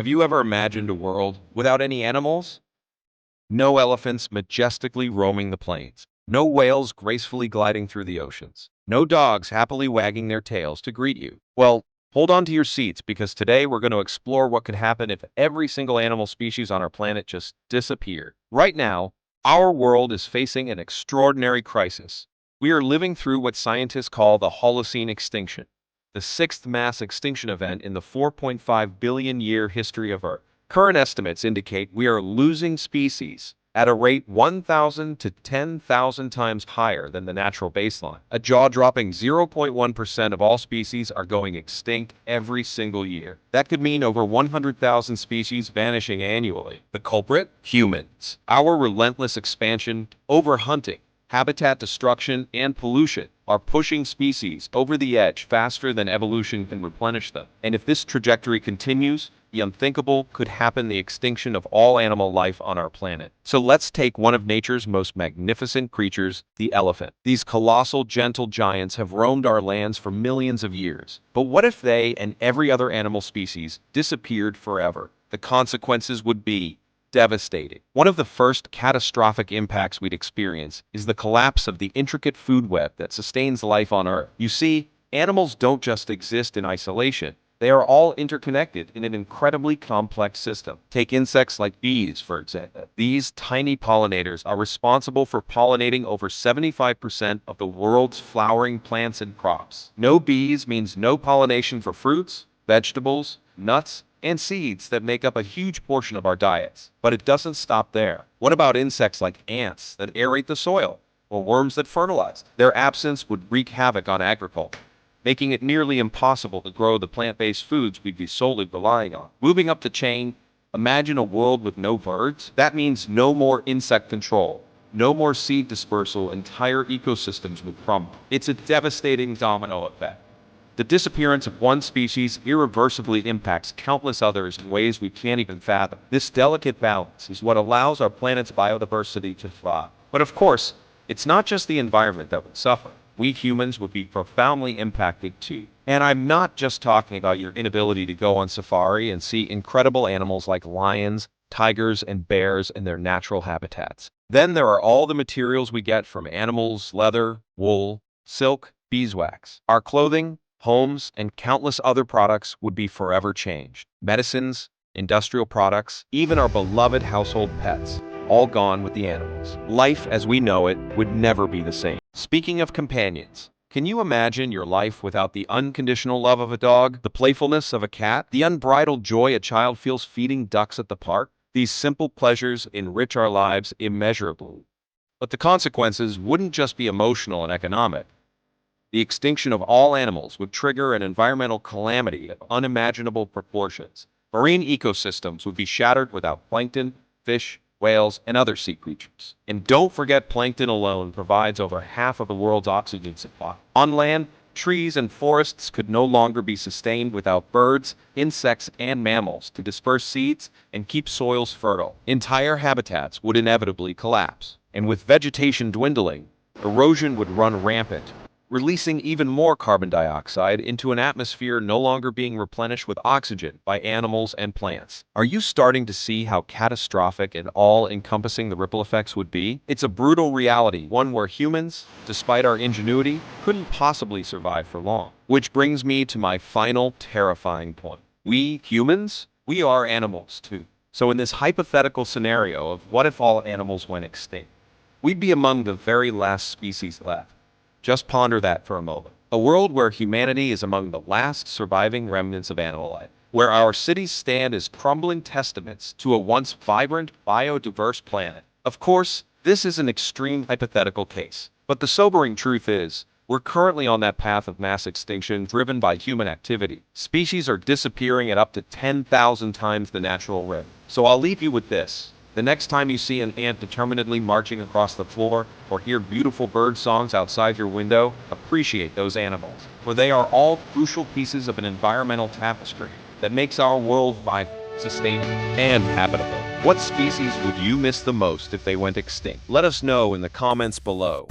Have you ever imagined a world without any animals? No elephants majestically roaming the plains. No whales gracefully gliding through the oceans. No dogs happily wagging their tails to greet you. Well, hold on to your seats because today we're going to explore what could happen if every single animal species on our planet just disappeared. Right now, our world is facing an extraordinary crisis. We are living through what scientists call the Holocene extinction, the sixth mass extinction event in the 4.5 billion year history of Earth. Current estimates indicate we are losing species at a rate 1,000 to 10,000 times higher than the natural baseline. A jaw-dropping 0.1% of all species are going extinct every single year. That could mean over 100,000 species vanishing annually. The culprit? Humans. Our relentless expansion, overhunting, habitat destruction, and pollution are pushing species over the edge faster than evolution can replenish them. And if this trajectory continues, the unthinkable could happen: the extinction of all animal life on our planet. So let's take one of nature's most magnificent creatures, the elephant. These colossal, gentle giants have roamed our lands for millions of years. But what if they and every other animal species disappeared forever? The consequences would be devastating. One of the first catastrophic impacts we'd experience is the collapse of the intricate food web that sustains life on Earth. You see, animals don't just exist in isolation. They are all interconnected in an incredibly complex system. Take insects like bees, for example. These tiny pollinators are responsible for pollinating over 75% of the world's flowering plants and crops. No bees means no pollination for fruits, vegetables, nuts, and seeds that make up a huge portion of our diets. But it doesn't stop there. What about insects like ants that aerate the soil, or worms that fertilize? Their absence would wreak havoc on agriculture, making it nearly impossible to grow the plant-based foods we'd be solely relying on. Moving up the chain, imagine a world with no birds. That means no more insect control, no more seed dispersal. Entire ecosystems would crumble. It's a devastating domino effect. The disappearance of one species irreversibly impacts countless others in ways we can't even fathom. This delicate balance is what allows our planet's biodiversity to thrive. But of course, it's not just the environment that would suffer. We humans would be profoundly impacted too. And I'm not just talking about your inability to go on safari and see incredible animals like lions, tigers, and bears in their natural habitats. Then there are all the materials we get from animals: leather, wool, silk, beeswax. Our clothing, homes, and countless other products would be forever changed. Medicines, industrial products, even our beloved household pets, all gone with the animals. Life as we know it would never be the same. Speaking of companions, can you imagine your life without the unconditional love of a dog, the playfulness of a cat, the unbridled joy a child feels feeding ducks at the park? These simple pleasures enrich our lives immeasurably. But the consequences wouldn't just be emotional and economic. The extinction of all animals would trigger an environmental calamity of unimaginable proportions. Marine ecosystems would be shattered without plankton, fish, whales, and other sea creatures. And don't forget, plankton alone provides over half of the world's oxygen supply. On land, trees and forests could no longer be sustained without birds, insects, and mammals to disperse seeds and keep soils fertile. Entire habitats would inevitably collapse. And with vegetation dwindling, erosion would run rampant, releasing even more carbon dioxide into an atmosphere no longer being replenished with oxygen by animals and plants. Are you starting to see how catastrophic and all-encompassing the ripple effects would be? It's a brutal reality, one where humans, despite our ingenuity, couldn't possibly survive for long. Which brings me to my final terrifying point. We humans, we are animals too. So in this hypothetical scenario of what if all animals went extinct, we'd be among the very last species left. Just ponder that for a moment. A world where humanity is among the last surviving remnants of animal life, where our cities stand as crumbling testaments to a once vibrant, biodiverse planet. Of course, this is an extreme hypothetical case, but the sobering truth is, we're currently on that path of mass extinction driven by human activity. Species are disappearing at up to 10,000 times the natural rate. So I'll leave you with this. The next time you see an ant determinedly marching across the floor or hear beautiful bird songs outside your window, appreciate those animals, for they are all crucial pieces of an environmental tapestry that makes our world vibrant, sustainable, and habitable. What species would you miss the most if they went extinct? Let us know in the comments below.